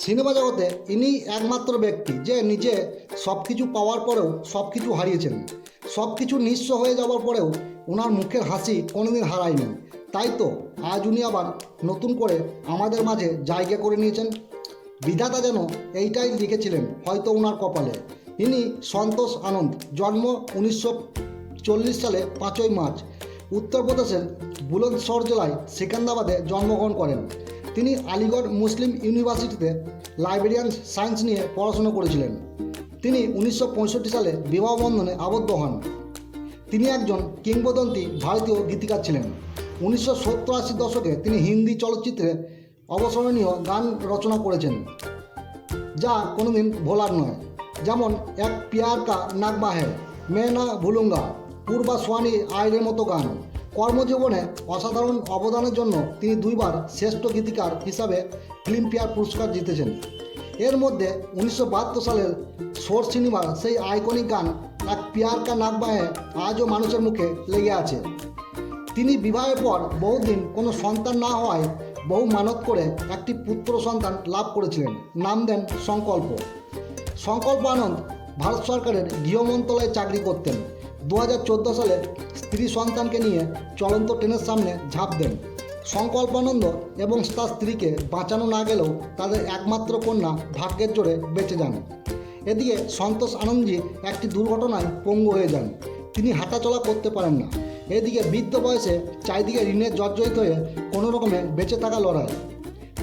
Cinema জগতে ইনি একমাত্র ব্যক্তি যে নিজে সব কিছু পাওয়ার পরেও সব কিছু হারিয়েছেন। সব কিছু নিঃস্ব হয়ে যাওয়ার পরেও ওনার মুখের হাসি কোনোদিন হারায়নি। তাই তো আজ উনি আবার নতুন করে আমাদের মাঝে জায়গা করে নিয়েছেন। বিধাতা যেন এইটাই লিখেছিলেন হয়তো ওনার কপালে। ইনি সন্তোষ আনন্দ, জন্ম 1940 সালে 5ই মার্চ, উত্তরপ্রদেশের বুলন্দশহর জেলায় সেকেন্দ্রাবাদে জন্মগ্রহণ করেন। তিনি আলিগড় মুসলিম ইউনিভার্সিটিতে লাইব্রেরিয়ান সায়েন্স নিয়ে পড়াশোনা করেছিলেন। তিনি 1965 সালে বিবাহ বন্ধনে আবদ্ধ হন। তিনি একজন কিংবদন্তি ভারতীয় গীতিকার ছিলেন। 1970-80 দশকে তিনি হিন্দি চলচ্চিত্রে অবসরণীয় গান রচনা করেছেন যা কোনোদিন ভোলার নয়, যেমন এক প্যার কা নাগমা হ্যায়, मैं না ভুলুঙ্গা, পূর্বা সোয়ানি আয়ের মতো গান। কর্মজীবনে অসাধারণ অবদানের জন্য তিনি 2বার শ্রেষ্ঠ গীতিকার হিসাবে ফিল্মফেয়ার পুরস্কার জিতেছেন। এর মধ্যে 1972 সালের শোর সিনেমার সেই আইকনিক গান এক প্যার কা নাগমা হ্যায় আজও মানুষের মুখে লেগে আছে। তিনি বিবাহের পর বহুদিন কোনো সন্তান না হওয়ায় বহু মানত করে একটি পুত্র সন্তান লাভ করেছিলেন। নাম দেন সংকল্প। সংকল্প আনন্দ ভারত সরকারের গৃহ মন্ত্রণালয়ে চাকরি করতেন। 2014 সালে স্ত্রী সন্তানকে নিয়ে চলন্ত ট্রেনের সামনে ঝাঁপ দেন। সংকল্পানন্দ এবং তার স্ত্রীকে বাঁচানো না গেলেও তাদের একমাত্র কন্যা ভাগ্যের জোরে বেঁচে যান। এদিকে সন্তোষ আনন্দজি একটি দুর্ঘটনায় পঙ্গু হয়ে যান। তিনি হাঁটাচলা করতে পারেন না। এদিকে বৃদ্ধ বয়সে চারিদিকে ঋণের জর্জরিত হয়ে কোনো রকমে বেঁচে থাকা লড়াই।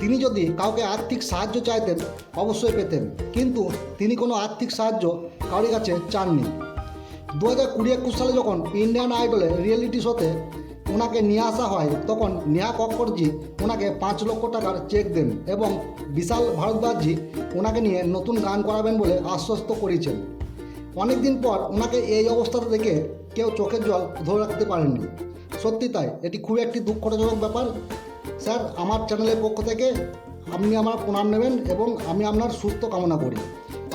তিনি যদি কাউকে আর্থিক সাহায্য চাইতেন অবশ্যই পেতেন, কিন্তু তিনি কোনো আর্থিক সাহায্য কারোর কাছে চাননি। 2020-21 সালে যখন ইন্ডিয়ান আইডলে রিয়েলিটি শোতে ওনাকে নিয়ে আসা হয়, তখন নেহা কক্করজি ওনাকে 5 লক্ষ টাকার চেক দেন এবং বিশাল ভারদ্বাজজি ওনাকে নিয়ে নতুন গান করাবেন বলে আশ্বস্ত করেছেন। অনেকদিন পর ওনাকে এই অবস্থাতে দেখে কেউ চোখের জল ধরে রাখতে পারেননি। সত্যি তাই, এটি খুব একটি দুঃখজনক ব্যাপার। স্যার, আমার চ্যানেলের পক্ষ থেকে আপনি আমার প্রণাম নেবেন এবং আমি আপনার সুস্থ কামনা করি।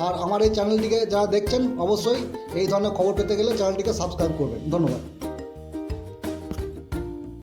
আর আমার এই চ্যানেলটিকে যারা দেখছেন অবশ্যই এই ধরনের খবর পেতে গেলে চ্যানেলটিকে সাবস্ক্রাইব করবেন। ধন্যবাদ।